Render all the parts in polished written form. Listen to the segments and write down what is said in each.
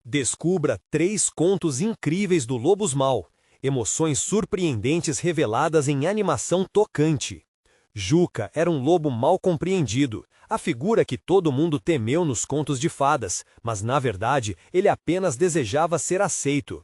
Descubra 3 contos incríveis do Lobos Mal, emoções surpreendentes reveladas em animação tocante. Juca era um lobo mal compreendido, a figura que todo mundo temeu nos contos de fadas, mas na verdade ele apenas desejava ser aceito.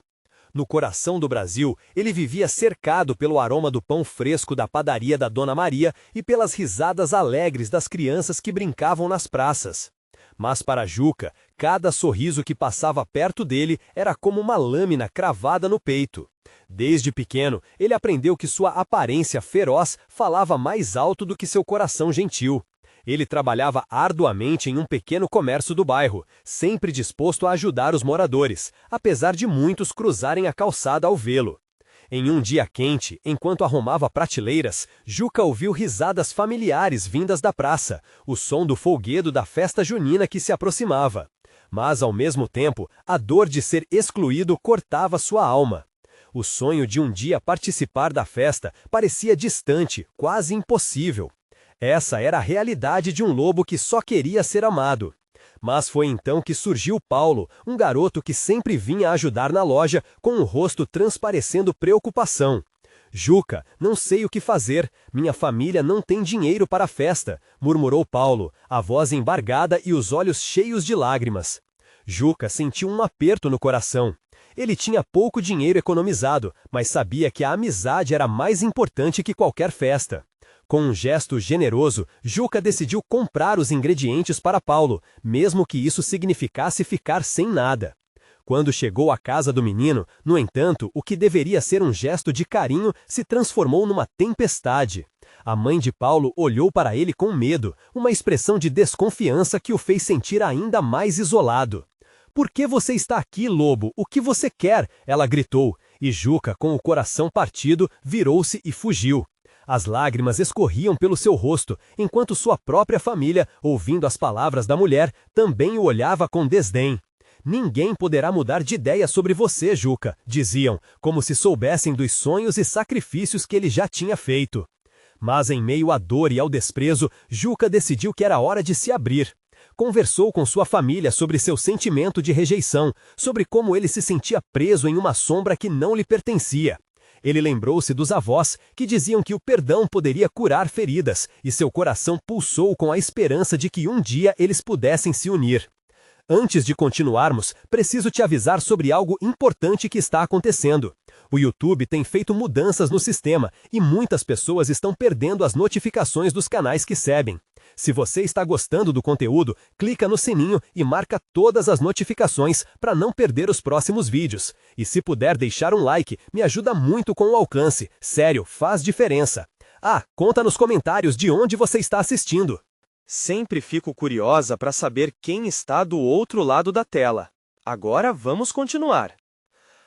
No coração do Brasil, ele vivia cercado pelo aroma do pão fresco da padaria da Dona Maria e pelas risadas alegres das crianças que brincavam nas praças. Mas para Juca, cada sorriso que passava perto dele era como uma lâmina cravada no peito. Desde pequeno, ele aprendeu que sua aparência feroz falava mais alto do que seu coração gentil. Ele trabalhava arduamente em um pequeno comércio do bairro, sempre disposto a ajudar os moradores, apesar de muitos cruzarem a calçada ao vê-lo. Em um dia quente, enquanto arrumava prateleiras, Juca ouviu risadas familiares vindas da praça, o som do folguedo da festa junina que se aproximava. Mas, ao mesmo tempo, a dor de ser excluído cortava sua alma. O sonho de um dia participar da festa parecia distante, quase impossível. Essa era a realidade de um lobo que só queria ser amado. Mas foi então que surgiu Paulo, um garoto que sempre vinha ajudar na loja, com o rosto transparecendo preocupação. Juca, não sei o que fazer, minha família não tem dinheiro para a festa, murmurou Paulo, a voz embargada e os olhos cheios de lágrimas. Juca sentiu um aperto no coração. Ele tinha pouco dinheiro economizado, mas sabia que a amizade era mais importante que qualquer festa. Com um gesto generoso, Juca decidiu comprar os ingredientes para Paulo, mesmo que isso significasse ficar sem nada. Quando chegou à casa do menino, no entanto, o que deveria ser um gesto de carinho se transformou numa tempestade. A mãe de Paulo olhou para ele com medo, uma expressão de desconfiança que o fez sentir ainda mais isolado. "Por que você está aqui, lobo? O que você quer?" ela gritou, e Juca, com o coração partido, virou-se e fugiu. As lágrimas escorriam pelo seu rosto, enquanto sua própria família, ouvindo as palavras da mulher, também o olhava com desdém. "Ninguém poderá mudar de ideia sobre você, Juca", diziam, como se soubessem dos sonhos e sacrifícios que ele já tinha feito. Mas em meio à dor e ao desprezo, Juca decidiu que era hora de se abrir. Conversou com sua família sobre seu sentimento de rejeição, sobre como ele se sentia preso em uma sombra que não lhe pertencia. Ele lembrou-se dos avós, que diziam que o perdão poderia curar feridas, e seu coração pulsou com a esperança de que um dia eles pudessem se unir. "Antes de continuarmos, preciso te avisar sobre algo importante que está acontecendo. O YouTube tem feito mudanças no sistema, e muitas pessoas estão perdendo as notificações dos canais que seguem. Se você está gostando do conteúdo, clica no sininho e marca todas as notificações para não perder os próximos vídeos. E se puder deixar um like, me ajuda muito com o alcance. Sério, faz diferença. Ah, conta nos comentários de onde você está assistindo. Sempre fico curiosa para saber quem está do outro lado da tela. Agora vamos continuar.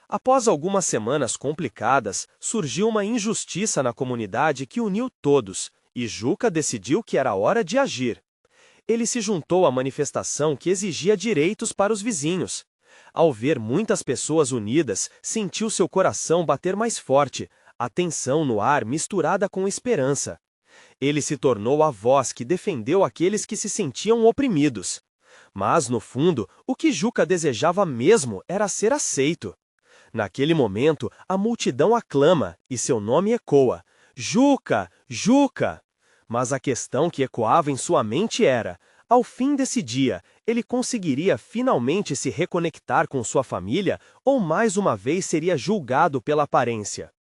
Após algumas semanas complicadas, surgiu uma injustiça na comunidade que uniu todos, e Juca decidiu que era hora de agir. Ele se juntou à manifestação que exigia direitos para os vizinhos. Ao ver muitas pessoas unidas, sentiu seu coração bater mais forte, a tensão no ar misturada com esperança. Ele se tornou a voz que defendeu aqueles que se sentiam oprimidos. Mas, no fundo, o que Juca desejava mesmo era ser aceito. Naquele momento, a multidão aclama e seu nome ecoa: "Juca! Juca!" Mas a questão que ecoava em sua mente era: ao fim desse dia, ele conseguiria finalmente se reconectar com sua família ou mais uma vez seria julgado pela aparência?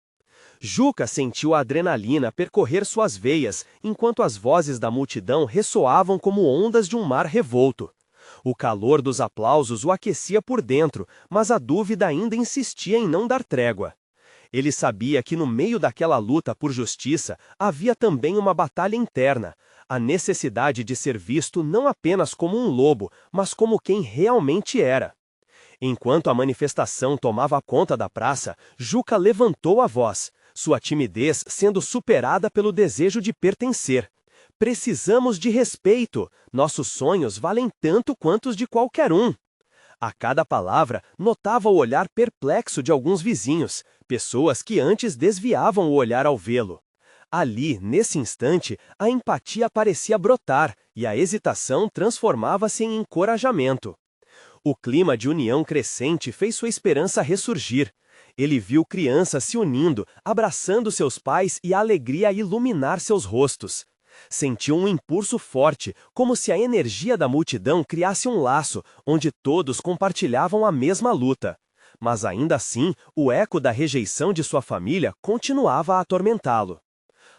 Juca sentiu a adrenalina percorrer suas veias, enquanto as vozes da multidão ressoavam como ondas de um mar revolto. O calor dos aplausos o aquecia por dentro, mas a dúvida ainda insistia em não dar trégua. Ele sabia que no meio daquela luta por justiça havia também uma batalha interna, a necessidade de ser visto não apenas como um lobo, mas como quem realmente era. Enquanto a manifestação tomava conta da praça, Juca levantou a voz, sua timidez sendo superada pelo desejo de pertencer. "Precisamos de respeito, nossos sonhos valem tanto quanto os de qualquer um." A cada palavra, notava o olhar perplexo de alguns vizinhos, pessoas que antes desviavam o olhar ao vê-lo. Ali, nesse instante, a empatia parecia brotar, e a hesitação transformava-se em encorajamento. O clima de união crescente fez sua esperança ressurgir. Ele viu crianças se unindo, abraçando seus pais e a alegria iluminar seus rostos. Sentiu um impulso forte, como se a energia da multidão criasse um laço, onde todos compartilhavam a mesma luta. Mas ainda assim, o eco da rejeição de sua família continuava a atormentá-lo.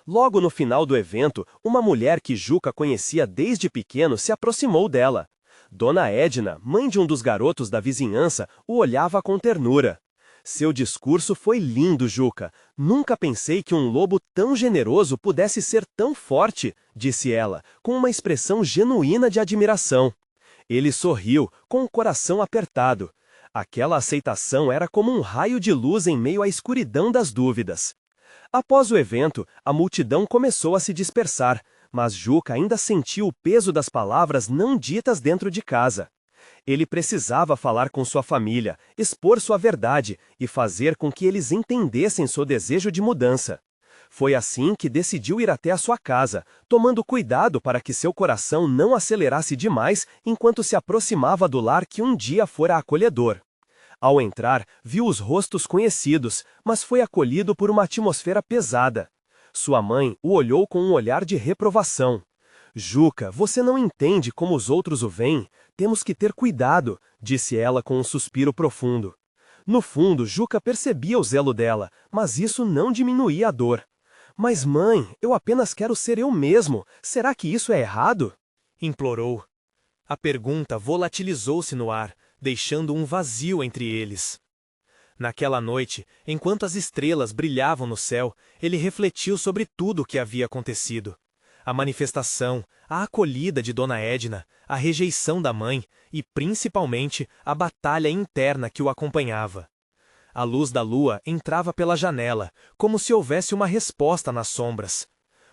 Logo no final do evento, uma mulher que Juca conhecia desde pequeno se aproximou dela. Dona Edna, mãe de um dos garotos da vizinhança, o olhava com ternura. Seu discurso foi lindo, Juca. Nunca pensei que um lobo tão generoso pudesse ser tão forte, disse ela, com uma expressão genuína de admiração. Ele sorriu, com o coração apertado. Aquela aceitação era como um raio de luz em meio à escuridão das dúvidas. Após o evento, a multidão começou a se dispersar, mas Juca ainda sentiu o peso das palavras não ditas dentro de casa. Ele precisava falar com sua família, expor sua verdade e fazer com que eles entendessem seu desejo de mudança. Foi assim que decidiu ir até a sua casa, tomando cuidado para que seu coração não acelerasse demais enquanto se aproximava do lar que um dia fora acolhedor. Ao entrar, viu os rostos conhecidos, mas foi acolhido por uma atmosfera pesada. Sua mãe o olhou com um olhar de reprovação. Juca, você não entende como os outros o veem. Temos que ter cuidado, disse ela com um suspiro profundo. No fundo, Juca percebia o zelo dela, mas isso não diminuía a dor. Mas mãe, eu apenas quero ser eu mesmo. Será que isso é errado? Implorou. A pergunta volatilizou-se no ar, deixando um vazio entre eles. Naquela noite, enquanto as estrelas brilhavam no céu, ele refletiu sobre tudo o que havia acontecido. A manifestação, a acolhida de Dona Edna, a rejeição da mãe e, principalmente, a batalha interna que o acompanhava. A luz da lua entrava pela janela, como se houvesse uma resposta nas sombras.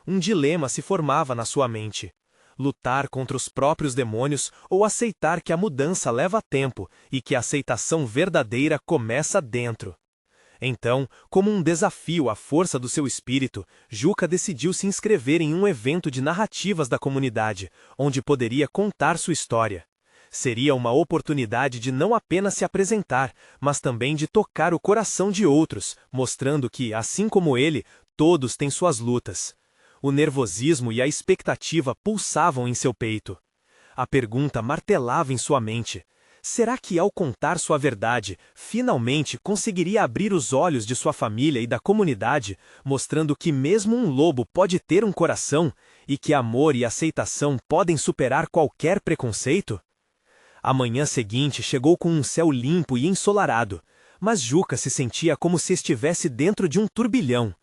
Um dilema se formava na sua mente. Lutar contra os próprios demônios ou aceitar que a mudança leva tempo e que a aceitação verdadeira começa dentro. Então, como um desafio à força do seu espírito, Juca decidiu se inscrever em um evento de narrativas da comunidade, onde poderia contar sua história. Seria uma oportunidade de não apenas se apresentar, mas também de tocar o coração de outros, mostrando que, assim como ele, todos têm suas lutas. O nervosismo e a expectativa pulsavam em seu peito. A pergunta martelava em sua mente. Será que, ao contar sua verdade, finalmente conseguiria abrir os olhos de sua família e da comunidade, mostrando que mesmo um lobo pode ter um coração e que amor e aceitação podem superar qualquer preconceito? A manhã seguinte chegou com um céu limpo e ensolarado, mas Juca se sentia como se estivesse dentro de um turbilhão.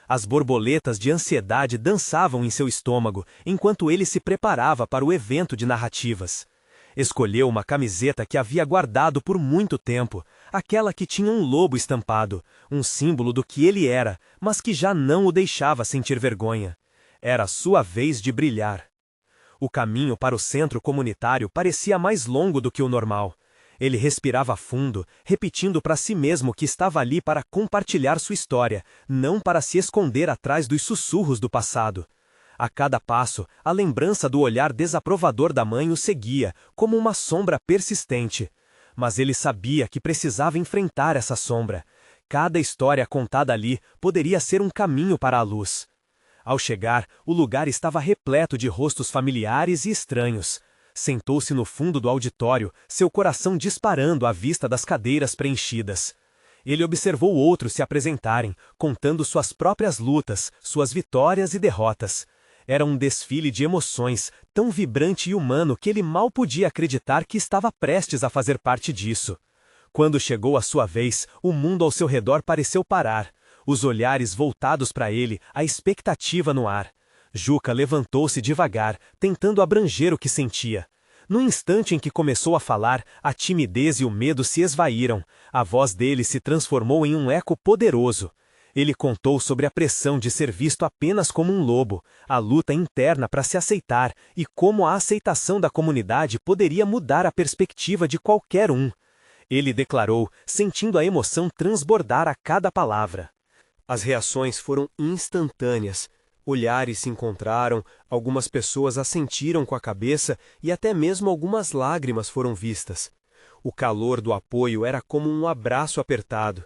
As borboletas de ansiedade dançavam em seu estômago, enquanto ele se preparava para o evento de narrativas. Escolheu uma camiseta que havia guardado por muito tempo, aquela que tinha um lobo estampado, um símbolo do que ele era, mas que já não o deixava sentir vergonha. Era sua vez de brilhar. O caminho para o centro comunitário parecia mais longo do que o normal. Ele respirava fundo, repetindo para si mesmo que estava ali para compartilhar sua história, não para se esconder atrás dos sussurros do passado. A cada passo, a lembrança do olhar desaprovador da mãe o seguia, como uma sombra persistente. Mas ele sabia que precisava enfrentar essa sombra. Cada história contada ali poderia ser um caminho para a luz. Ao chegar, o lugar estava repleto de rostos familiares e estranhos. Sentou-se no fundo do auditório, seu coração disparando à vista das cadeiras preenchidas. Ele observou outros se apresentarem, contando suas próprias lutas, suas vitórias e derrotas. Era um desfile de emoções, tão vibrante e humano que ele mal podia acreditar que estava prestes a fazer parte disso. Quando chegou a sua vez, o mundo ao seu redor pareceu parar. Os olhares voltados para ele, a expectativa no ar. Juca levantou-se devagar, tentando abranger o que sentia. No instante em que começou a falar, a timidez e o medo se esvaíram. A voz dele se transformou em um eco poderoso. Ele contou sobre a pressão de ser visto apenas como um lobo, a luta interna para se aceitar e como a aceitação da comunidade poderia mudar a perspectiva de qualquer um. Ele declarou, sentindo a emoção transbordar a cada palavra. As reações foram instantâneas. Olhares se encontraram, algumas pessoas assentiram com a cabeça e até mesmo algumas lágrimas foram vistas. O calor do apoio era como um abraço apertado.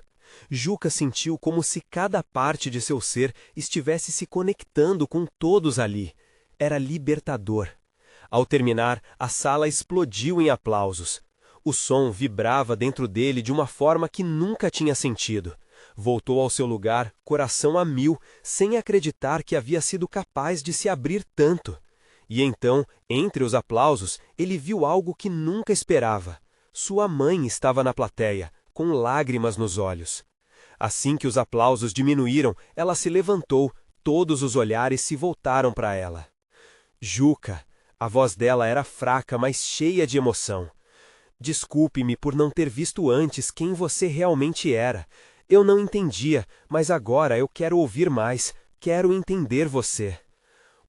Juca sentiu como se cada parte de seu ser estivesse se conectando com todos ali. Era libertador. Ao terminar, a sala explodiu em aplausos. O som vibrava dentro dele de uma forma que nunca tinha sentido. Voltou ao seu lugar, coração a mil, sem acreditar que havia sido capaz de se abrir tanto. E então, entre os aplausos, ele viu algo que nunca esperava. Sua mãe estava na plateia, com lágrimas nos olhos. Assim que os aplausos diminuíram, ela se levantou, todos os olhares se voltaram para ela. Juca! A voz dela era fraca, mas cheia de emoção. Desculpe-me por não ter visto antes quem você realmente era. Eu não entendia, mas agora eu quero ouvir mais, quero entender você.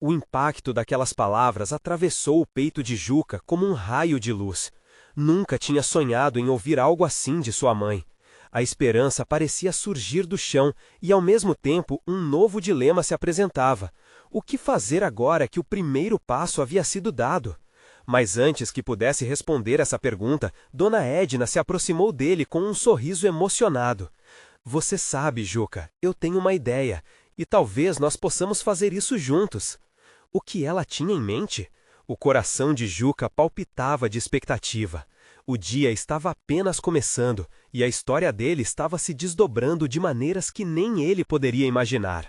O impacto daquelas palavras atravessou o peito de Juca como um raio de luz. Nunca tinha sonhado em ouvir algo assim de sua mãe. A esperança parecia surgir do chão e, ao mesmo tempo, um novo dilema se apresentava. O que fazer agora que o primeiro passo havia sido dado? Mas antes que pudesse responder essa pergunta, Dona Edna se aproximou dele com um sorriso emocionado. Você sabe, Juca, eu tenho uma ideia, e talvez nós possamos fazer isso juntos. O que ela tinha em mente? O coração de Juca palpitava de expectativa. O dia estava apenas começando, e a história dele estava se desdobrando de maneiras que nem ele poderia imaginar.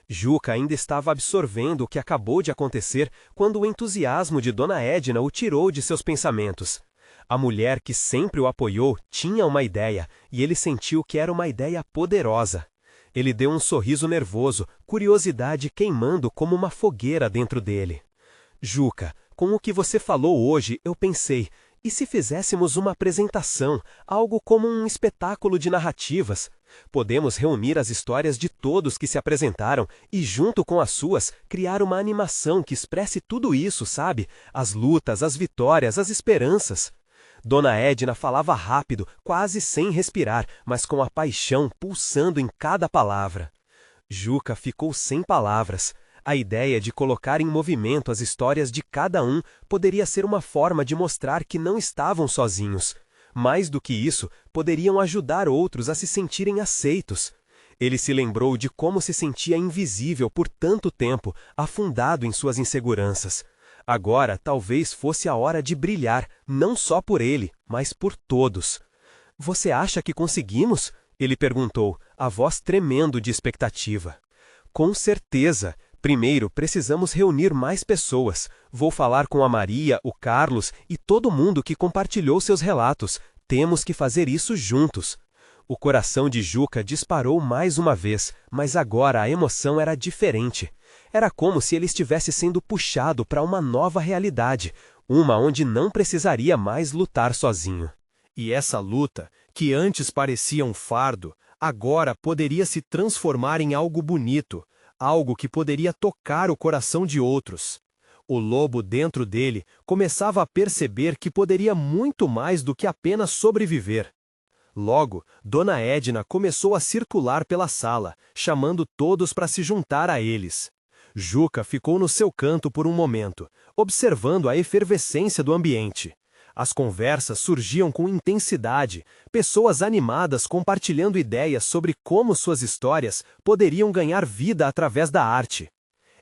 Juca ainda estava absorvendo o que acabou de acontecer quando o entusiasmo de Dona Edna o tirou de seus pensamentos. A mulher que sempre o apoiou tinha uma ideia, e ele sentiu que era uma ideia poderosa. Ele deu um sorriso nervoso, curiosidade queimando como uma fogueira dentro dele. Juca, com o que você falou hoje, eu pensei, e se fizéssemos uma apresentação, algo como um espetáculo de narrativas? Podemos reunir as histórias de todos que se apresentaram e, junto com as suas, criar uma animação que expresse tudo isso, sabe? As lutas, as vitórias, as esperanças. Dona Edna falava rápido, quase sem respirar, mas com a paixão pulsando em cada palavra. Juca ficou sem palavras. A ideia de colocar em movimento as histórias de cada um poderia ser uma forma de mostrar que não estavam sozinhos. Mais do que isso, poderiam ajudar outros a se sentirem aceitos. Ele se lembrou de como se sentia invisível por tanto tempo, afundado em suas inseguranças. Agora talvez fosse a hora de brilhar, não só por ele, mas por todos. Você acha que conseguimos? Ele perguntou, a voz tremendo de expectativa. Com certeza. Primeiro, precisamos reunir mais pessoas. Vou falar com a Maria, o Carlos e todo mundo que compartilhou seus relatos. Temos que fazer isso juntos. O coração de Juca disparou mais uma vez, mas agora a emoção era diferente. Era como se ele estivesse sendo puxado para uma nova realidade, uma onde não precisaria mais lutar sozinho. E essa luta, que antes parecia um fardo, agora poderia se transformar em algo bonito, algo que poderia tocar o coração de outros. O lobo dentro dele começava a perceber que poderia muito mais do que apenas sobreviver. Logo, Dona Edna começou a circular pela sala, chamando todos para se juntar a eles. Juca ficou no seu canto por um momento, observando a efervescência do ambiente. As conversas surgiam com intensidade, pessoas animadas compartilhando ideias sobre como suas histórias poderiam ganhar vida através da arte.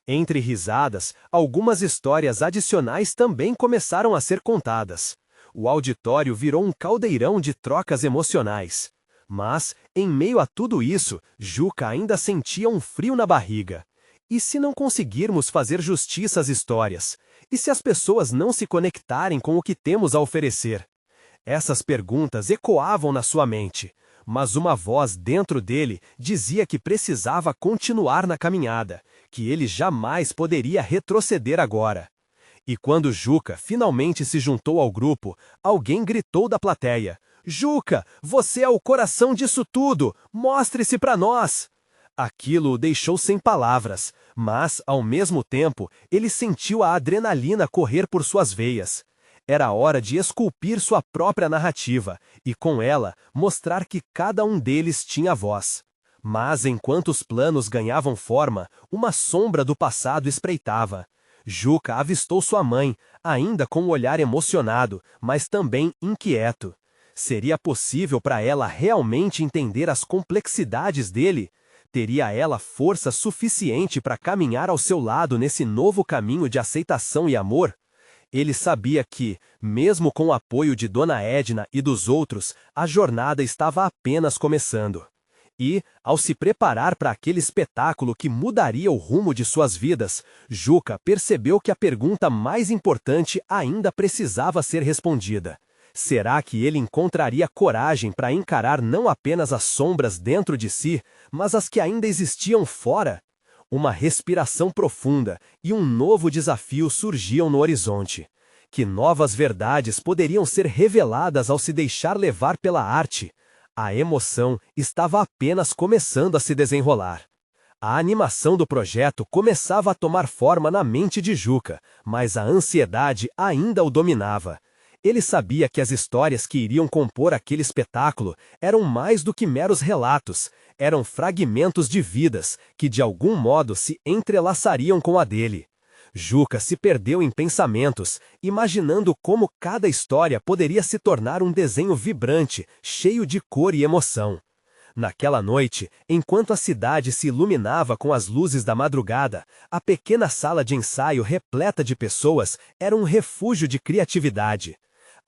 Entre risadas, algumas histórias adicionais também começaram a ser contadas. O auditório virou um caldeirão de trocas emocionais. Mas, em meio a tudo isso, Juca ainda sentia um frio na barriga. E se não conseguirmos fazer justiça às histórias? E se as pessoas não se conectarem com o que temos a oferecer? Essas perguntas ecoavam na sua mente, mas uma voz dentro dele dizia que precisava continuar na caminhada, que ele jamais poderia retroceder agora. E quando Juca finalmente se juntou ao grupo, alguém gritou da plateia: "Juca, você é o coração disso tudo! Mostre-se para nós!" Aquilo o deixou sem palavras, mas, ao mesmo tempo, ele sentiu a adrenalina correr por suas veias. Era hora de esculpir sua própria narrativa, e com ela, mostrar que cada um deles tinha voz. Mas, enquanto os planos ganhavam forma, uma sombra do passado espreitava. Juca avistou sua mãe, ainda com um olhar emocionado, mas também inquieto. Seria possível para ela realmente entender as complexidades dele? Teria ela força suficiente para caminhar ao seu lado nesse novo caminho de aceitação e amor? Ele sabia que, mesmo com o apoio de Dona Edna e dos outros, a jornada estava apenas começando. E, ao se preparar para aquele espetáculo que mudaria o rumo de suas vidas, Juca percebeu que a pergunta mais importante ainda precisava ser respondida. Será que ele encontraria coragem para encarar não apenas as sombras dentro de si, mas as que ainda existiam fora? Uma respiração profunda e um novo desafio surgiam no horizonte. Que novas verdades poderiam ser reveladas ao se deixar levar pela arte? A emoção estava apenas começando a se desenrolar. A animação do projeto começava a tomar forma na mente de Juca, mas a ansiedade ainda o dominava. Ele sabia que as histórias que iriam compor aquele espetáculo eram mais do que meros relatos, eram fragmentos de vidas que de algum modo se entrelaçariam com a dele. Juca se perdeu em pensamentos, imaginando como cada história poderia se tornar um desenho vibrante, cheio de cor e emoção. Naquela noite, enquanto a cidade se iluminava com as luzes da madrugada, a pequena sala de ensaio repleta de pessoas era um refúgio de criatividade.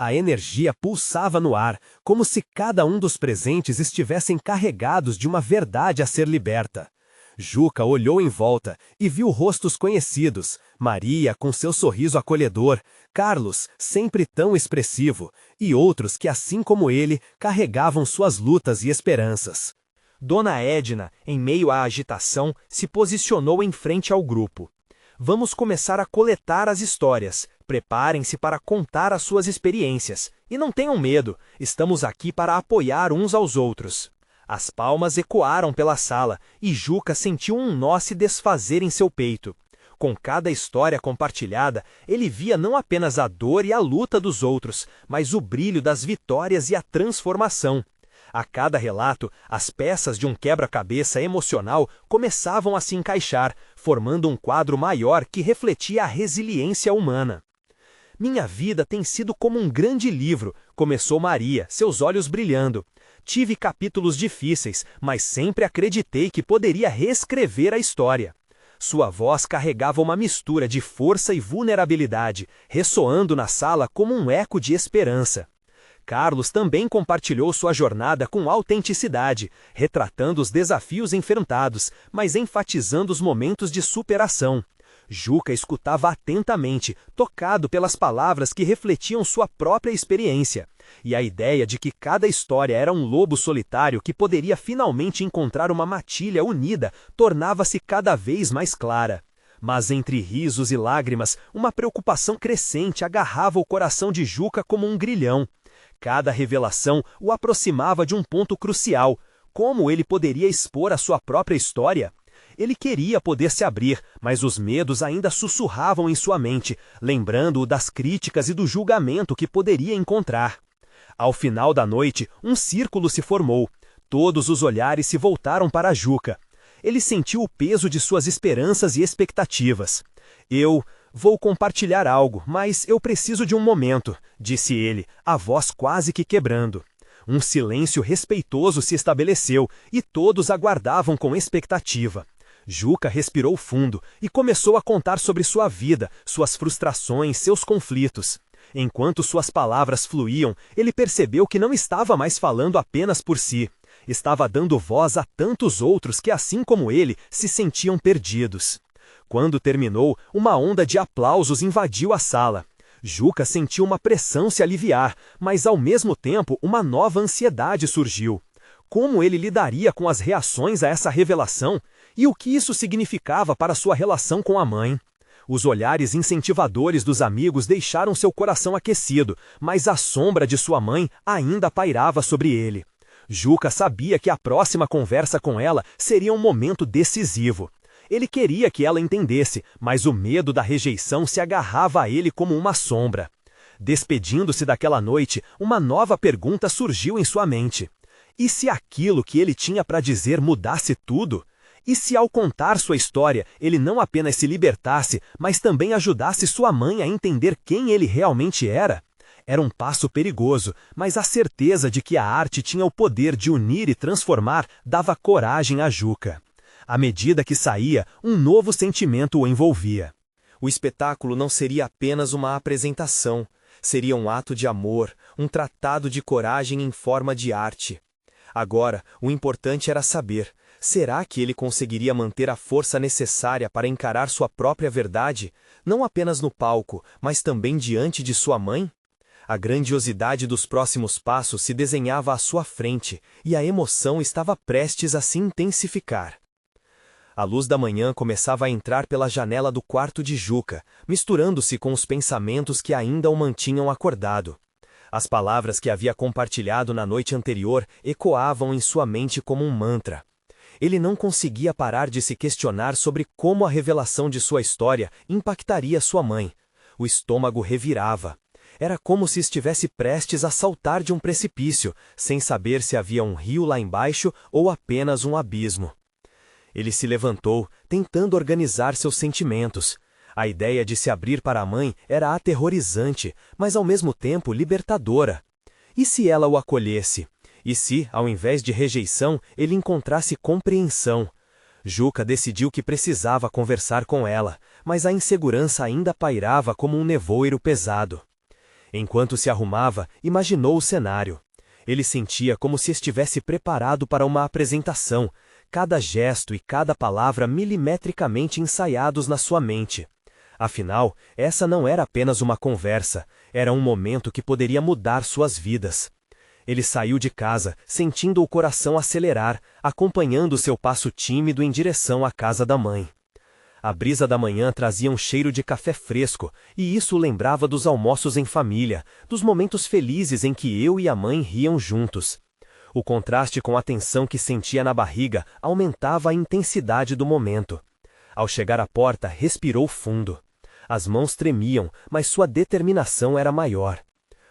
A energia pulsava no ar, como se cada um dos presentes estivessem carregados de uma verdade a ser liberta. Juca olhou em volta e viu rostos conhecidos, Maria com seu sorriso acolhedor, Carlos, sempre tão expressivo, e outros que, assim como ele, carregavam suas lutas e esperanças. Dona Edna, em meio à agitação, se posicionou em frente ao grupo. Vamos começar a coletar as histórias. Preparem-se para contar as suas experiências. E não tenham medo, estamos aqui para apoiar uns aos outros. As palmas ecoaram pela sala e Juca sentiu um nó se desfazer em seu peito. Com cada história compartilhada, ele via não apenas a dor e a luta dos outros, mas o brilho das vitórias e a transformação. A cada relato, as peças de um quebra-cabeça emocional começavam a se encaixar, formando um quadro maior que refletia a resiliência humana. Minha vida tem sido como um grande livro, começou Maria, seus olhos brilhando. Tive capítulos difíceis, mas sempre acreditei que poderia reescrever a história. Sua voz carregava uma mistura de força e vulnerabilidade, ressoando na sala como um eco de esperança. Carlos também compartilhou sua jornada com autenticidade, retratando os desafios enfrentados, mas enfatizando os momentos de superação. Juca escutava atentamente, tocado pelas palavras que refletiam sua própria experiência. E a ideia de que cada história era um lobo solitário que poderia finalmente encontrar uma matilha unida tornava-se cada vez mais clara. Mas entre risos e lágrimas, uma preocupação crescente agarrava o coração de Juca como um grilhão. Cada revelação o aproximava de um ponto crucial. Como ele poderia expor a sua própria história? Ele queria poder se abrir, mas os medos ainda sussurravam em sua mente, lembrando-o das críticas e do julgamento que poderia encontrar. Ao final da noite, um círculo se formou. Todos os olhares se voltaram para Juca. Ele sentiu o peso de suas esperanças e expectativas. Eu vou compartilhar algo, mas eu preciso de um momento, disse ele, a voz quase que quebrando. Um silêncio respeitoso se estabeleceu e todos aguardavam com expectativa. Juca respirou fundo e começou a contar sobre sua vida, suas frustrações, seus conflitos. Enquanto suas palavras fluíam, ele percebeu que não estava mais falando apenas por si. Estava dando voz a tantos outros que, assim como ele, se sentiam perdidos. Quando terminou, uma onda de aplausos invadiu a sala. Juca sentiu uma pressão se aliviar, mas ao mesmo tempo uma nova ansiedade surgiu. Como ele lidaria com as reações a essa revelação? E o que isso significava para sua relação com a mãe? Os olhares incentivadores dos amigos deixaram seu coração aquecido, mas a sombra de sua mãe ainda pairava sobre ele. Juca sabia que a próxima conversa com ela seria um momento decisivo. Ele queria que ela entendesse, mas o medo da rejeição se agarrava a ele como uma sombra. Despedindo-se daquela noite, uma nova pergunta surgiu em sua mente. E se aquilo que ele tinha para dizer mudasse tudo? E se ao contar sua história, ele não apenas se libertasse, mas também ajudasse sua mãe a entender quem ele realmente era? Era um passo perigoso, mas a certeza de que a arte tinha o poder de unir e transformar dava coragem a Juca. À medida que saía, um novo sentimento o envolvia. O espetáculo não seria apenas uma apresentação, seria um ato de amor, um tratado de coragem em forma de arte. Agora, o importante era saber, será que ele conseguiria manter a força necessária para encarar sua própria verdade, não apenas no palco, mas também diante de sua mãe? A grandiosidade dos próximos passos se desenhava à sua frente, e a emoção estava prestes a se intensificar. A luz da manhã começava a entrar pela janela do quarto de Juca, misturando-se com os pensamentos que ainda o mantinham acordado. As palavras que havia compartilhado na noite anterior ecoavam em sua mente como um mantra. Ele não conseguia parar de se questionar sobre como a revelação de sua história impactaria sua mãe. O estômago revirava. Era como se estivesse prestes a saltar de um precipício, sem saber se havia um rio lá embaixo ou apenas um abismo. Ele se levantou, tentando organizar seus sentimentos. A ideia de se abrir para a mãe era aterrorizante, mas ao mesmo tempo libertadora. E se ela o acolhesse? E se, ao invés de rejeição, ele encontrasse compreensão? Juca decidiu que precisava conversar com ela, mas a insegurança ainda pairava como um nevoeiro pesado. Enquanto se arrumava, imaginou o cenário. Ele sentia como se estivesse preparado para uma apresentação, cada gesto e cada palavra milimetricamente ensaiados na sua mente. Afinal, essa não era apenas uma conversa, era um momento que poderia mudar suas vidas. Ele saiu de casa, sentindo o coração acelerar, acompanhando seu passo tímido em direção à casa da mãe. A brisa da manhã trazia um cheiro de café fresco, e isso o lembrava dos almoços em família, dos momentos felizes em que eu e a mãe riam juntos. O contraste com a tensão que sentia na barriga aumentava a intensidade do momento. Ao chegar à porta, respirou fundo. As mãos tremiam, mas sua determinação era maior.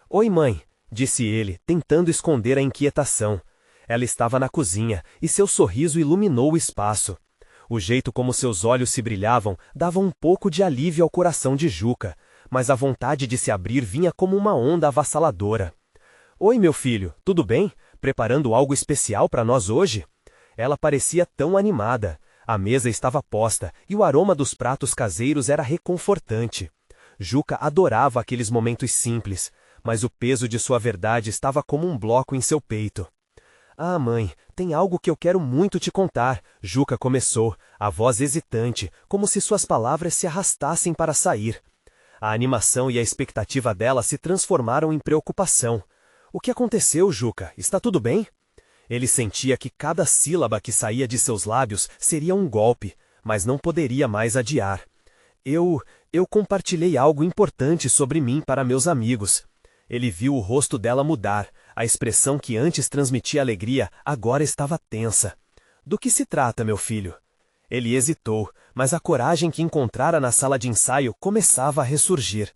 "Oi, mãe", disse ele, tentando esconder a inquietação. Ela estava na cozinha, e seu sorriso iluminou o espaço. O jeito como seus olhos se brilhavam dava um pouco de alívio ao coração de Juca, mas a vontade de se abrir vinha como uma onda avassaladora. "Oi, meu filho, tudo bem? Preparando algo especial para nós hoje?" Ela parecia tão animada. A mesa estava posta, e o aroma dos pratos caseiros era reconfortante. Juca adorava aqueles momentos simples, mas o peso de sua verdade estava como um bloco em seu peito. "Ah, mãe, tem algo que eu quero muito te contar", Juca começou, a voz hesitante, como se suas palavras se arrastassem para sair. A animação e a expectativa dela se transformaram em preocupação. "O que aconteceu, Juca? Está tudo bem?" Ele sentia que cada sílaba que saía de seus lábios seria um golpe, mas não poderia mais adiar. Eu compartilhei algo importante sobre mim para meus amigos." Ele viu o rosto dela mudar, a expressão que antes transmitia alegria agora estava tensa. "Do que se trata, meu filho?" Ele hesitou, mas a coragem que encontrara na sala de ensaio começava a ressurgir.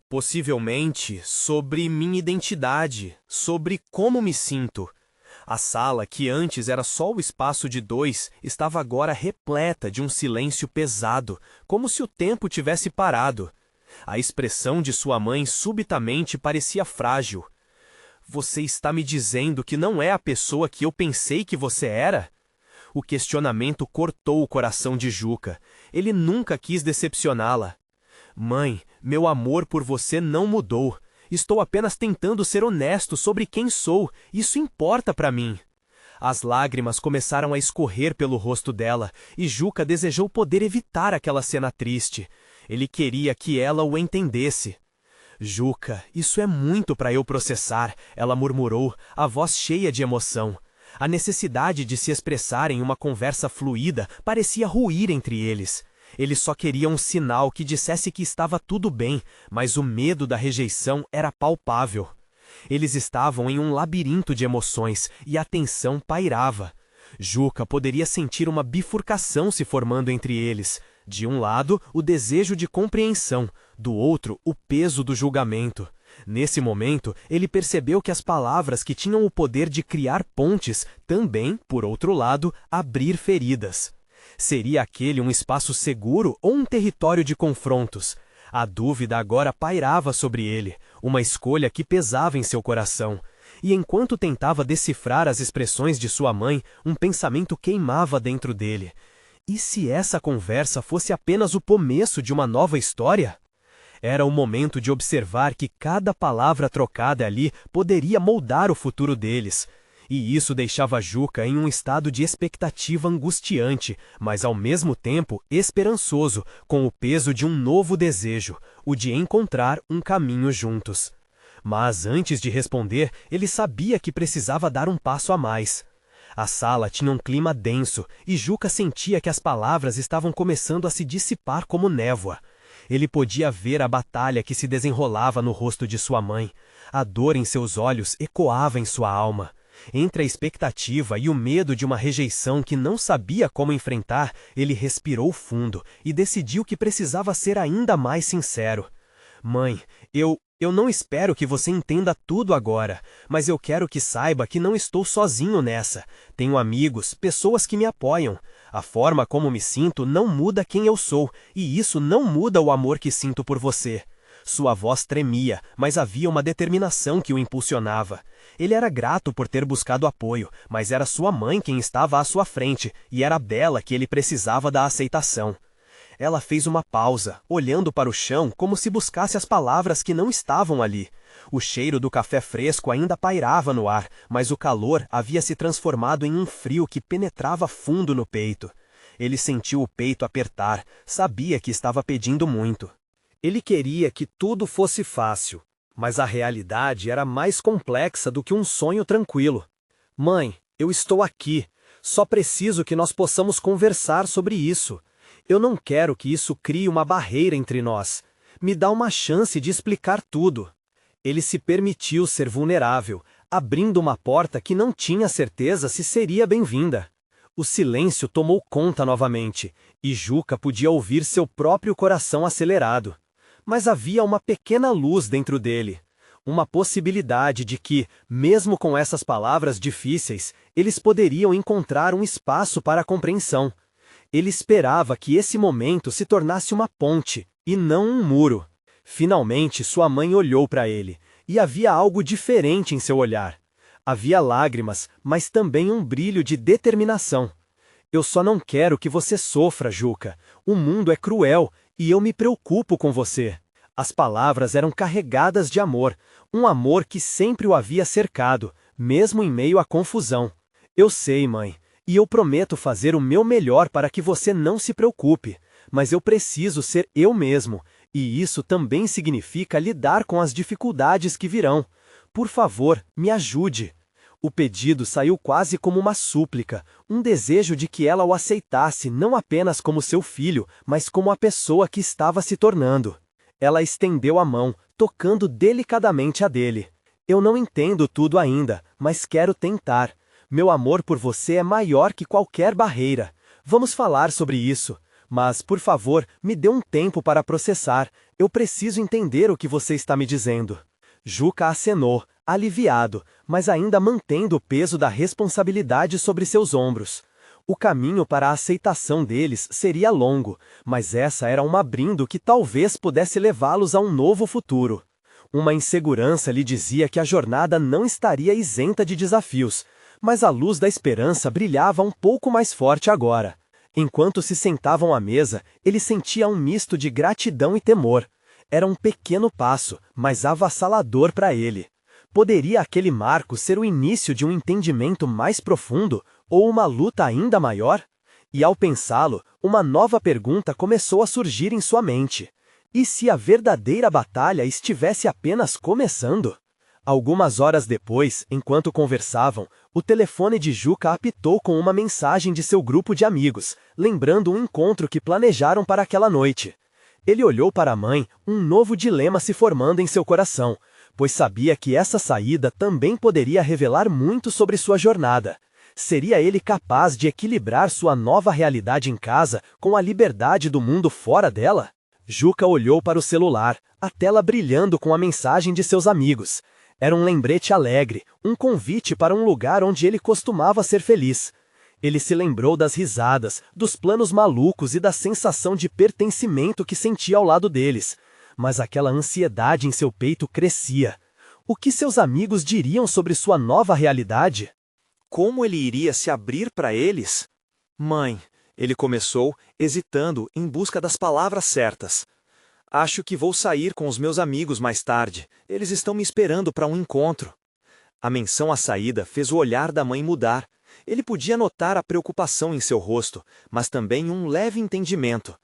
"Possivelmente sobre minha identidade, sobre como me sinto." A sala, que antes era só o espaço de dois, estava agora repleta de um silêncio pesado, como se o tempo tivesse parado. A expressão de sua mãe subitamente parecia frágil. "Você está me dizendo que não é a pessoa que eu pensei que você era?" O questionamento cortou o coração de Juca. Ele nunca quis decepcioná-la. "Mãe, meu amor por você não mudou. Estou apenas tentando ser honesto sobre quem sou. Isso importa para mim." As lágrimas começaram a escorrer pelo rosto dela, e Juca desejou poder evitar aquela cena triste. Ele queria que ela o entendesse. "Juca, isso é muito para eu processar", ela murmurou, a voz cheia de emoção. A necessidade de se expressar em uma conversa fluida parecia ruir entre eles. Ele só queria um sinal que dissesse que estava tudo bem, mas o medo da rejeição era palpável. Eles estavam em um labirinto de emoções, e a tensão pairava. Juca poderia sentir uma bifurcação se formando entre eles. De um lado, o desejo de compreensão, do outro, o peso do julgamento. Nesse momento, ele percebeu que as palavras que tinham o poder de criar pontes também, por outro lado, abrir feridas. Seria aquele um espaço seguro ou um território de confrontos? A dúvida agora pairava sobre ele, uma escolha que pesava em seu coração. E enquanto tentava decifrar as expressões de sua mãe, um pensamento queimava dentro dele. E se essa conversa fosse apenas o começo de uma nova história? Era o momento de observar que cada palavra trocada ali poderia moldar o futuro deles. E isso deixava Juca em um estado de expectativa angustiante, mas ao mesmo tempo esperançoso, com o peso de um novo desejo, o de encontrar um caminho juntos. Mas antes de responder, ele sabia que precisava dar um passo a mais. A sala tinha um clima denso, e Juca sentia que as palavras estavam começando a se dissipar como névoa. Ele podia ver a batalha que se desenrolava no rosto de sua mãe. A dor em seus olhos ecoava em sua alma. Entre a expectativa e o medo de uma rejeição que não sabia como enfrentar, ele respirou fundo e decidiu que precisava ser ainda mais sincero. Mãe, eu não espero que você entenda tudo agora, mas eu quero que saiba que não estou sozinho nessa. Tenho amigos, pessoas que me apoiam. A forma como me sinto não muda quem eu sou, e isso não muda o amor que sinto por você. Sua voz tremia, mas havia uma determinação que o impulsionava. Ele era grato por ter buscado apoio, mas era sua mãe quem estava à sua frente, e era dela que ele precisava da aceitação. Ela fez uma pausa, olhando para o chão como se buscasse as palavras que não estavam ali. O cheiro do café fresco ainda pairava no ar, mas o calor havia se transformado em um frio que penetrava fundo no peito. Ele sentiu o peito apertar, sabia que estava pedindo muito. Ele queria que tudo fosse fácil, mas a realidade era mais complexa do que um sonho tranquilo. Mãe, eu estou aqui. Só preciso que nós possamos conversar sobre isso. Eu não quero que isso crie uma barreira entre nós. Me dá uma chance de explicar tudo. Ele se permitiu ser vulnerável, abrindo uma porta que não tinha certeza se seria bem-vinda. O silêncio tomou conta novamente, e Juca podia ouvir seu próprio coração acelerado. Mas havia uma pequena luz dentro dele. Uma possibilidade de que, mesmo com essas palavras difíceis, eles poderiam encontrar um espaço para a compreensão. Ele esperava que esse momento se tornasse uma ponte, e não um muro. Finalmente, sua mãe olhou para ele, e havia algo diferente em seu olhar. Havia lágrimas, mas também um brilho de determinação. Eu só não quero que você sofra, Juca. O mundo é cruel, e eu me preocupo com você. As palavras eram carregadas de amor, um amor que sempre o havia cercado, mesmo em meio à confusão. Eu sei, mãe. E eu prometo fazer o meu melhor para que você não se preocupe, mas eu preciso ser eu mesmo, e isso também significa lidar com as dificuldades que virão. Por favor, me ajude. O pedido saiu quase como uma súplica, um desejo de que ela o aceitasse não apenas como seu filho, mas como a pessoa que estava se tornando. Ela estendeu a mão, tocando delicadamente a dele. Eu não entendo tudo ainda, mas quero tentar. Meu amor por você é maior que qualquer barreira. Vamos falar sobre isso. Mas, por favor, me dê um tempo para processar. Eu preciso entender o que você está me dizendo. Juca acenou, aliviado, mas ainda mantendo o peso da responsabilidade sobre seus ombros. O caminho para a aceitação deles seria longo, mas essa era uma abrindo que talvez pudesse levá-los a um novo futuro. Uma insegurança lhe dizia que a jornada não estaria isenta de desafios, mas a luz da esperança brilhava um pouco mais forte agora. Enquanto se sentavam à mesa, ele sentia um misto de gratidão e temor. Era um pequeno passo, mas avassalador para ele. Poderia aquele marco ser o início de um entendimento mais profundo, ou uma luta ainda maior? E ao pensá-lo, uma nova pergunta começou a surgir em sua mente. E se a verdadeira batalha estivesse apenas começando? Algumas horas depois, enquanto conversavam, o telefone de Juca apitou com uma mensagem de seu grupo de amigos, lembrando um encontro que planejaram para aquela noite. Ele olhou para a mãe, um novo dilema se formando em seu coração, pois sabia que essa saída também poderia revelar muito sobre sua jornada. Seria ele capaz de equilibrar sua nova realidade em casa com a liberdade do mundo fora dela? Juca olhou para o celular, a tela brilhando com a mensagem de seus amigos. Era um lembrete alegre, um convite para um lugar onde ele costumava ser feliz. Ele se lembrou das risadas, dos planos malucos e da sensação de pertencimento que sentia ao lado deles. mas aquela ansiedade em seu peito crescia. O que seus amigos diriam sobre sua nova realidade? Como ele iria se abrir para eles? Mãe, ele começou, hesitando, em busca das palavras certas. Acho que vou sair com os meus amigos mais tarde. Eles estão me esperando para um encontro. A menção à saída fez o olhar da mãe mudar. Ele podia notar a preocupação em seu rosto, mas também um leve entendimento.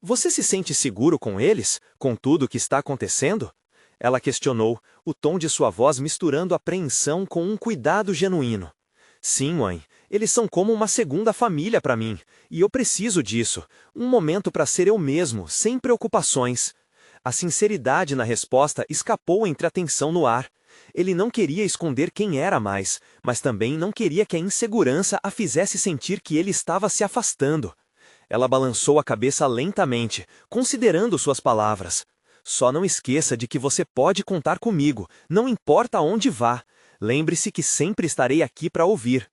Você se sente seguro com eles, com tudo o que está acontecendo? Ela questionou, o tom de sua voz misturando apreensão com um cuidado genuíno. Sim, mãe, eles são como uma segunda família para mim, e eu preciso disso, um momento para ser eu mesmo, sem preocupações. A sinceridade na resposta escapou entre a tensão no ar. Ele não queria esconder quem era mais, mas também não queria que a insegurança a fizesse sentir que ele estava se afastando. Ela balançou a cabeça lentamente, considerando suas palavras. Só não esqueça de que você pode contar comigo, não importa aonde vá. Lembre-se que sempre estarei aqui para ouvir.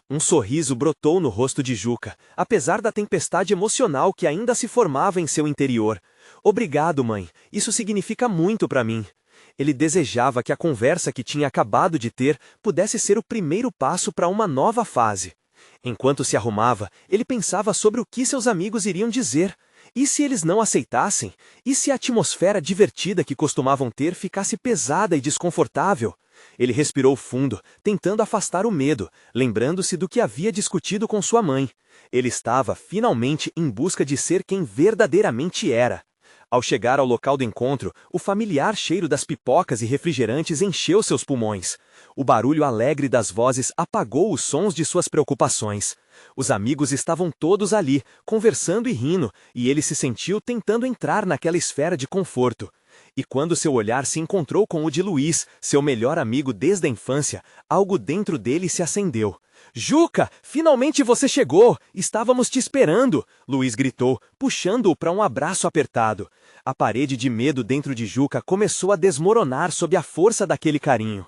Um sorriso brotou no rosto de Juca, apesar da tempestade emocional que ainda se formava em seu interior. Obrigado, mãe, isso significa muito para mim. Ele desejava que a conversa que tinha acabado de ter pudesse ser o primeiro passo para uma nova fase. Enquanto se arrumava, ele pensava sobre o que seus amigos iriam dizer. E se eles não aceitassem? E se a atmosfera divertida que costumavam ter ficasse pesada e desconfortável? Ele respirou fundo, tentando afastar o medo, lembrando-se do que havia discutido com sua mãe. Ele estava, finalmente, em busca de ser quem verdadeiramente era. Ao chegar ao local do encontro, o familiar cheiro das pipocas e refrigerantes encheu seus pulmões. O barulho alegre das vozes apagou os sons de suas preocupações. Os amigos estavam todos ali, conversando e rindo, e ele se sentiu tentando entrar naquela esfera de conforto. E quando seu olhar se encontrou com o de Luiz, seu melhor amigo desde a infância, algo dentro dele se acendeu. Juca, finalmente você chegou! Estávamos te esperando! Luiz gritou, puxando-o para um abraço apertado. A parede de medo dentro de Juca começou a desmoronar sob a força daquele carinho.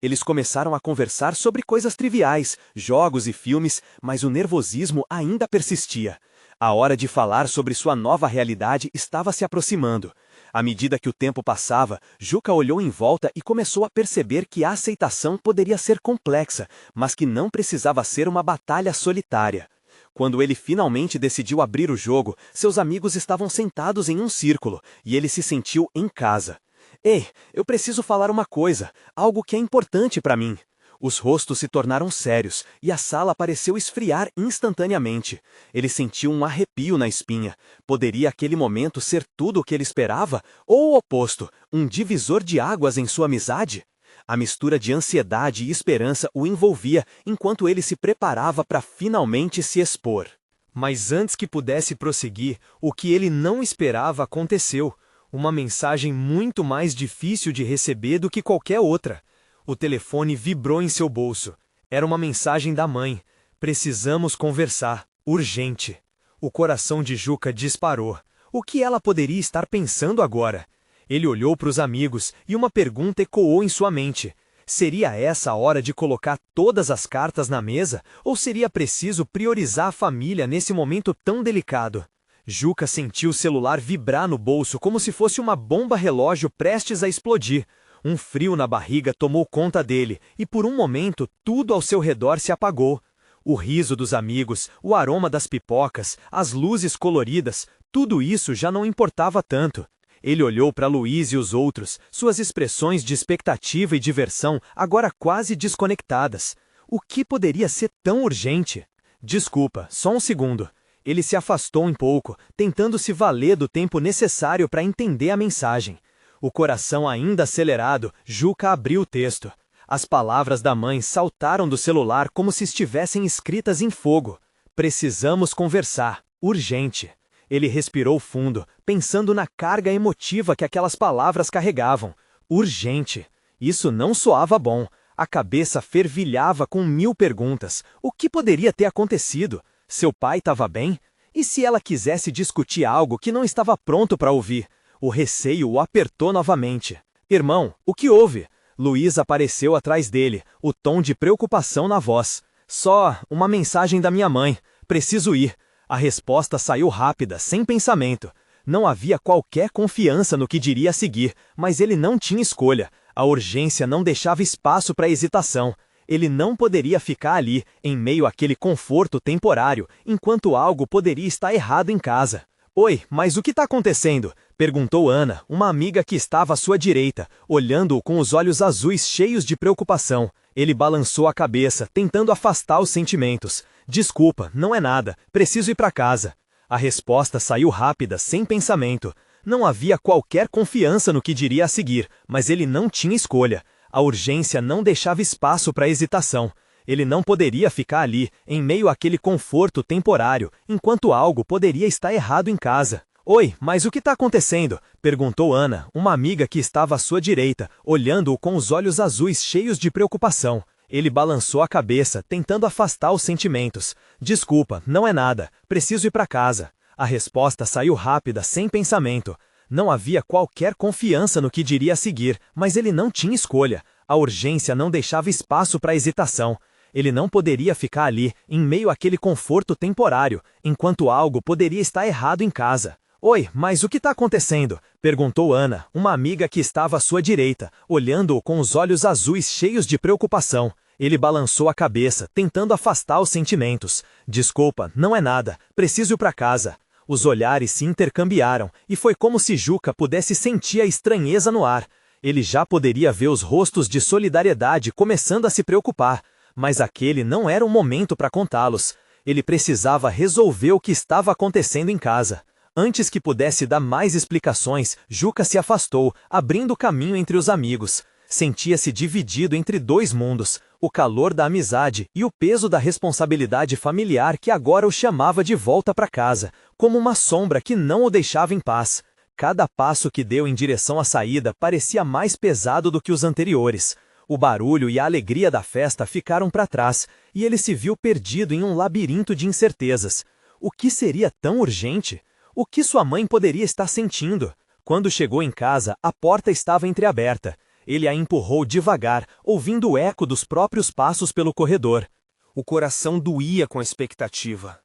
Eles começaram a conversar sobre coisas triviais, jogos e filmes, mas o nervosismo ainda persistia. A hora de falar sobre sua nova realidade estava se aproximando. À medida que o tempo passava, Juca olhou em volta e começou a perceber que a aceitação poderia ser complexa, mas que não precisava ser uma batalha solitária. Quando ele finalmente decidiu abrir o jogo, seus amigos estavam sentados em um círculo, e ele se sentiu em casa. Ei, eu preciso falar uma coisa, algo que é importante para mim. Os rostos se tornaram sérios, e a sala pareceu esfriar instantaneamente. Ele sentiu um arrepio na espinha. Poderia aquele momento ser tudo o que ele esperava? Ou o oposto, um divisor de águas em sua amizade? A mistura de ansiedade e esperança o envolvia, enquanto ele se preparava para finalmente se expor. Mas antes que pudesse prosseguir, o que ele não esperava aconteceu. Uma mensagem muito mais difícil de receber do que qualquer outra. O telefone vibrou em seu bolso. Era uma mensagem da mãe. Precisamos conversar. Urgente. O coração de Juca disparou. O que ela poderia estar pensando agora? Ele olhou para os amigos e uma pergunta ecoou em sua mente. Seria essa a hora de colocar todas as cartas na mesa? Ou seria preciso priorizar a família nesse momento tão delicado? Juca sentiu o celular vibrar no bolso como se fosse uma bomba-relógio prestes a explodir. Um frio na barriga tomou conta dele, e por um momento tudo ao seu redor se apagou. O riso dos amigos, o aroma das pipocas, as luzes coloridas, tudo isso já não importava tanto. Ele olhou para Luiz e os outros, suas expressões de expectativa e diversão agora quase desconectadas. O que poderia ser tão urgente? Desculpa, só um segundo. Ele se afastou um pouco, tentando se valer do tempo necessário para entender a mensagem. O coração ainda acelerado, Juca abriu o texto. As palavras da mãe saltaram do celular como se estivessem escritas em fogo. Precisamos conversar. Urgente. Ele respirou fundo, pensando na carga emotiva que aquelas palavras carregavam. Urgente. Isso não soava bom. A cabeça fervilhava com 1000 perguntas. O que poderia ter acontecido? Seu pai estava bem? E se ela quisesse discutir algo que não estava pronto para ouvir? O receio o apertou novamente. Irmão, o que houve? Luiz apareceu atrás dele, o tom de preocupação na voz. Só uma mensagem da minha mãe. Preciso ir. A resposta saiu rápida, sem pensamento. Não havia qualquer confiança no que diria a seguir, mas ele não tinha escolha. A urgência não deixava espaço para hesitação. Ele não poderia ficar ali, em meio àquele conforto temporário, enquanto algo poderia estar errado em casa. Oi, mas o que está acontecendo? Perguntou Ana, uma amiga que estava à sua direita, olhando-o com os olhos azuis cheios de preocupação. Ele balançou a cabeça, tentando afastar os sentimentos. Desculpa, não é nada, preciso ir para casa. A resposta saiu rápida, sem pensamento. Não havia qualquer confiança no que diria a seguir, mas ele não tinha escolha. A urgência não deixava espaço para hesitação. Ele não poderia ficar ali, em meio àquele conforto temporário, enquanto algo poderia estar errado em casa. Oi, mas o que está acontecendo? Perguntou Ana, uma amiga que estava à sua direita, olhando-o com os olhos azuis cheios de preocupação. Ele balançou a cabeça, tentando afastar os sentimentos. Desculpa, não é nada, preciso ir para casa. A resposta saiu rápida, sem pensamento. Não havia qualquer confiança no que diria a seguir, mas ele não tinha escolha. A urgência não deixava espaço para hesitação. Ele não poderia ficar ali, em meio àquele conforto temporário, enquanto algo poderia estar errado em casa. Oi, mas o que está acontecendo? Perguntou Ana, uma amiga que estava à sua direita, olhando-o com os olhos azuis cheios de preocupação. Ele balançou a cabeça, tentando afastar os sentimentos. Desculpa, não é nada, preciso ir para casa. Os olhares se intercambiaram, e foi como se Juca pudesse sentir a estranheza no ar. Ele já poderia ver os rostos de solidariedade começando a se preocupar, mas aquele não era o momento para contá-los. Ele precisava resolver o que estava acontecendo em casa. Antes que pudesse dar mais explicações, Juca se afastou, abrindo caminho entre os amigos. Sentia-se dividido entre dois mundos, o calor da amizade e o peso da responsabilidade familiar que agora o chamava de volta para casa, como uma sombra que não o deixava em paz. Cada passo que deu em direção à saída parecia mais pesado do que os anteriores. O barulho e a alegria da festa ficaram para trás, e ele se viu perdido em um labirinto de incertezas. O que seria tão urgente? O que sua mãe poderia estar sentindo? Quando chegou em casa, a porta estava entreaberta. Ele a empurrou devagar, ouvindo o eco dos próprios passos pelo corredor. O coração doía com a expectativa.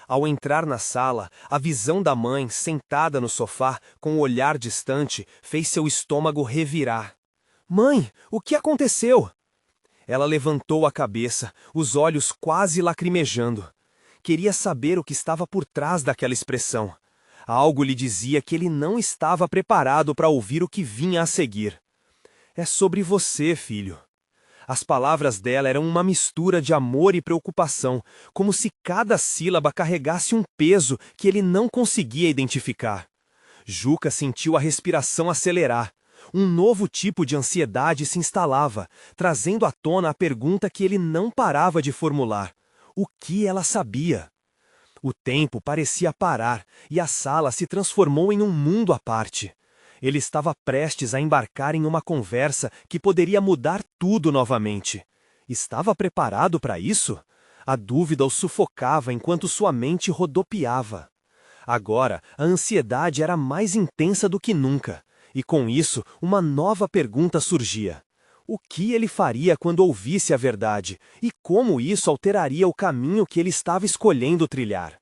Ao entrar na sala, a visão da mãe, sentada no sofá, com o olhar distante, fez seu estômago revirar. Mãe, o que aconteceu? Ela levantou a cabeça, os olhos quase lacrimejando. Queria saber o que estava por trás daquela expressão. Algo lhe dizia que ele não estava preparado para ouvir o que vinha a seguir. É sobre você, filho. As palavras dela eram uma mistura de amor e preocupação, como se cada sílaba carregasse um peso que ele não conseguia identificar. Juca sentiu a respiração acelerar. Um novo tipo de ansiedade se instalava, trazendo à tona a pergunta que ele não parava de formular. O que ela sabia? O tempo parecia parar e a sala se transformou em um mundo à parte. Ele estava prestes a embarcar em uma conversa que poderia mudar tudo novamente. Estava preparado para isso? A dúvida o sufocava enquanto sua mente rodopiava. Agora, a ansiedade era mais intensa do que nunca, e com isso, uma nova pergunta surgia. O que ele faria quando ouvisse a verdade, e como isso alteraria o caminho que ele estava escolhendo trilhar?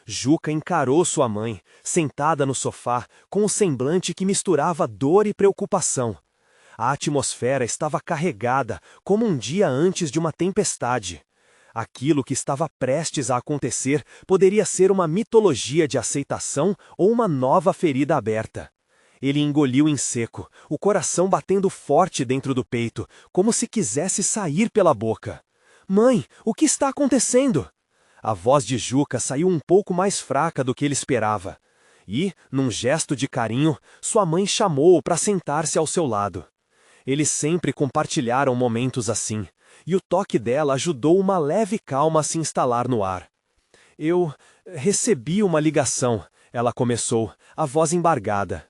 Juca encarou sua mãe, sentada no sofá, com um semblante que misturava dor e preocupação. A atmosfera estava carregada, como um dia antes de uma tempestade. Aquilo que estava prestes a acontecer poderia ser uma mitologia de aceitação ou uma nova ferida aberta. Ele engoliu em seco, o coração batendo forte dentro do peito, como se quisesse sair pela boca. Mãe, o que está acontecendo? A voz de Juca saiu um pouco mais fraca do que ele esperava. E, num gesto de carinho, sua mãe chamou-o para sentar-se ao seu lado. Eles sempre compartilharam momentos assim, e o toque dela ajudou uma leve calma a se instalar no ar. Eu recebi uma ligação, ela começou, a voz embargada.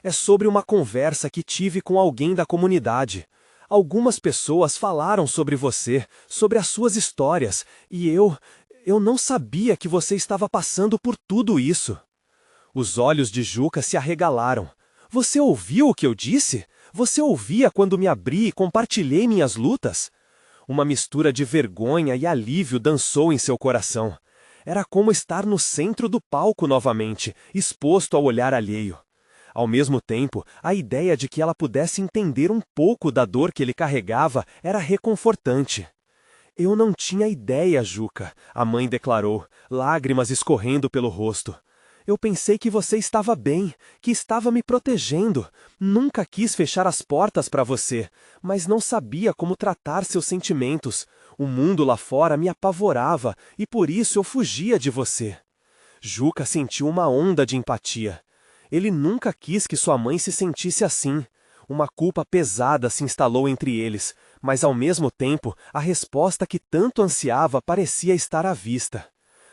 É sobre uma conversa que tive com alguém da comunidade. Algumas pessoas falaram sobre você, sobre as suas histórias, e eu não sabia que você estava passando por tudo isso. Os olhos de Juca se arregalaram. Você ouviu o que eu disse? Você ouvia quando me abri e compartilhei minhas lutas? Uma mistura de vergonha e alívio dançou em seu coração. Era como estar no centro do palco novamente, exposto ao olhar alheio. Ao mesmo tempo, a ideia de que ela pudesse entender um pouco da dor que ele carregava era reconfortante. Eu não tinha ideia, Juca, a mãe declarou, lágrimas escorrendo pelo rosto. Eu pensei que você estava bem, que estava me protegendo. Nunca quis fechar as portas para você, mas não sabia como tratar seus sentimentos. O mundo lá fora me apavorava e por isso eu fugia de você. Juca sentiu uma onda de empatia. Ele nunca quis que sua mãe se sentisse assim. Uma culpa pesada se instalou entre eles, mas ao mesmo tempo, a resposta que tanto ansiava parecia estar à vista.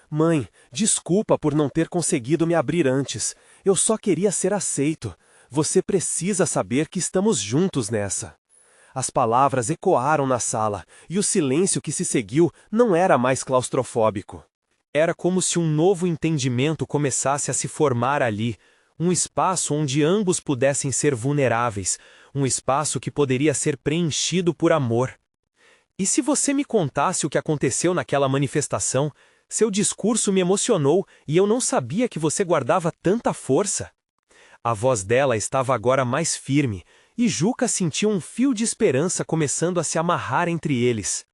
Mãe, desculpa por não ter conseguido me abrir antes. Eu só queria ser aceito. Você precisa saber que estamos juntos nessa. As palavras ecoaram na sala, e o silêncio que se seguiu não era mais claustrofóbico. Era como se um novo entendimento começasse a se formar ali, um espaço onde ambos pudessem ser vulneráveis, um espaço que poderia ser preenchido por amor. E se você me contasse o que aconteceu naquela manifestação? Seu discurso me emocionou e eu não sabia que você guardava tanta força. A voz dela estava agora mais firme, e Juca sentiu um fio de esperança começando a se amarrar entre eles.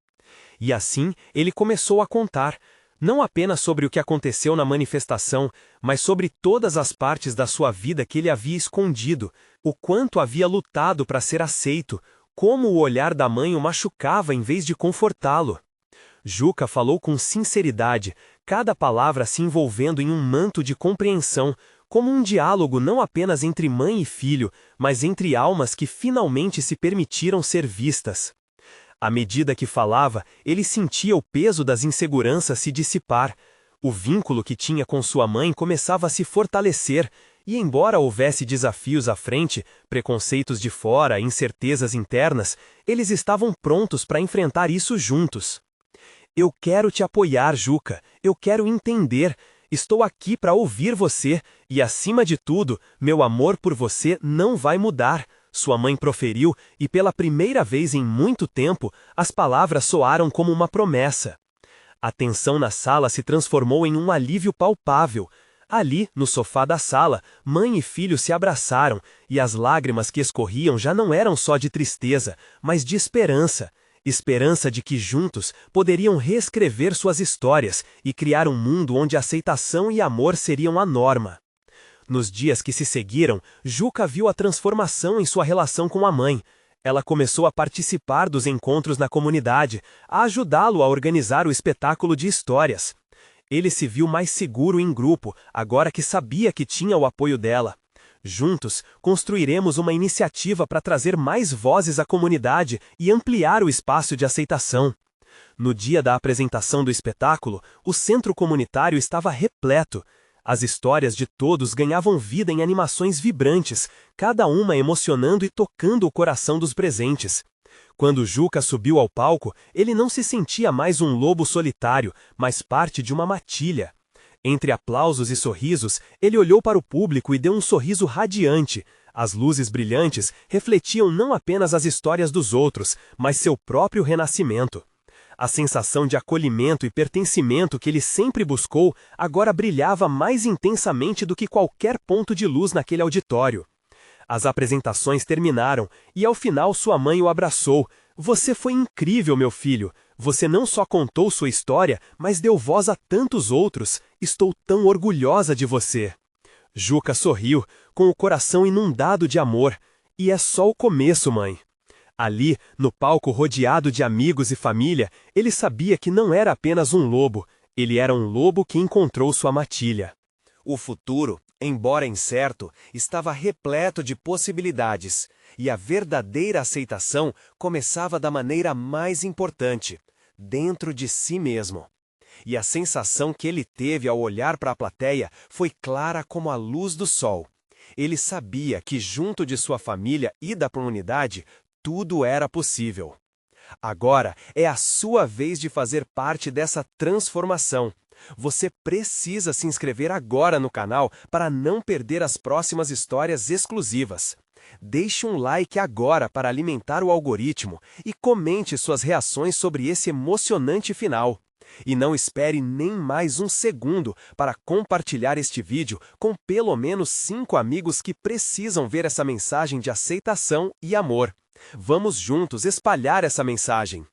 E assim, ele começou a contar, não apenas sobre o que aconteceu na manifestação, mas sobre todas as partes da sua vida que ele havia escondido, o quanto havia lutado para ser aceito, como o olhar da mãe o machucava em vez de confortá-lo. Juca falou com sinceridade, cada palavra se envolvendo em um manto de compreensão, como um diálogo não apenas entre mãe e filho, mas entre almas que finalmente se permitiram ser vistas. À medida que falava, ele sentia o peso das inseguranças se dissipar. O vínculo que tinha com sua mãe começava a se fortalecer, e embora houvesse desafios à frente, preconceitos de fora, incertezas internas, eles estavam prontos para enfrentar isso juntos. Eu quero te apoiar, Juca. Eu quero entender. Estou aqui para ouvir você, e acima de tudo, meu amor por você não vai mudar. Sua mãe proferiu, e pela primeira vez em muito tempo, as palavras soaram como uma promessa. A tensão na sala se transformou em um alívio palpável. Ali, no sofá da sala, mãe e filho se abraçaram, e as lágrimas que escorriam já não eram só de tristeza, mas de esperança. Esperança de que juntos poderiam reescrever suas histórias e criar um mundo onde aceitação e amor seriam a norma. Nos dias que se seguiram, Juca viu a transformação em sua relação com a mãe. Ela começou a participar dos encontros na comunidade, a ajudá-lo a organizar o espetáculo de histórias. Ele se viu mais seguro em grupo, agora que sabia que tinha o apoio dela. Juntos, construiremos uma iniciativa para trazer mais vozes à comunidade e ampliar o espaço de aceitação. No dia da apresentação do espetáculo, o centro comunitário estava repleto. As histórias de todos ganhavam vida em animações vibrantes, cada uma emocionando e tocando o coração dos presentes. Quando Juca subiu ao palco, ele não se sentia mais um lobo solitário, mas parte de uma matilha. Entre aplausos e sorrisos, ele olhou para o público e deu um sorriso radiante. As luzes brilhantes refletiam não apenas as histórias dos outros, mas seu próprio renascimento. A sensação de acolhimento e pertencimento que ele sempre buscou agora brilhava mais intensamente do que qualquer ponto de luz naquele auditório. As apresentações terminaram, e ao final sua mãe o abraçou. Você foi incrível, meu filho. Você não só contou sua história, mas deu voz a tantos outros. Estou tão orgulhosa de você. Juca sorriu, com o coração inundado de amor. E é só o começo, mãe. Ali, no palco rodeado de amigos e família, ele sabia que não era apenas um lobo. Ele era um lobo que encontrou sua matilha. O futuro, embora incerto, estava repleto de possibilidades. E a verdadeira aceitação começava da maneira mais importante, dentro de si mesmo. E a sensação que ele teve ao olhar para a plateia foi clara como a luz do sol. Ele sabia que junto de sua família e da comunidade, tudo era possível. Agora é a sua vez de fazer parte dessa transformação. Você precisa se inscrever agora no canal para não perder as próximas histórias exclusivas. Deixe um like agora para alimentar o algoritmo e comente suas reações sobre esse emocionante final. E não espere nem mais um segundo para compartilhar este vídeo com pelo menos 5 amigos que precisam ver essa mensagem de aceitação e amor. Vamos juntos espalhar essa mensagem.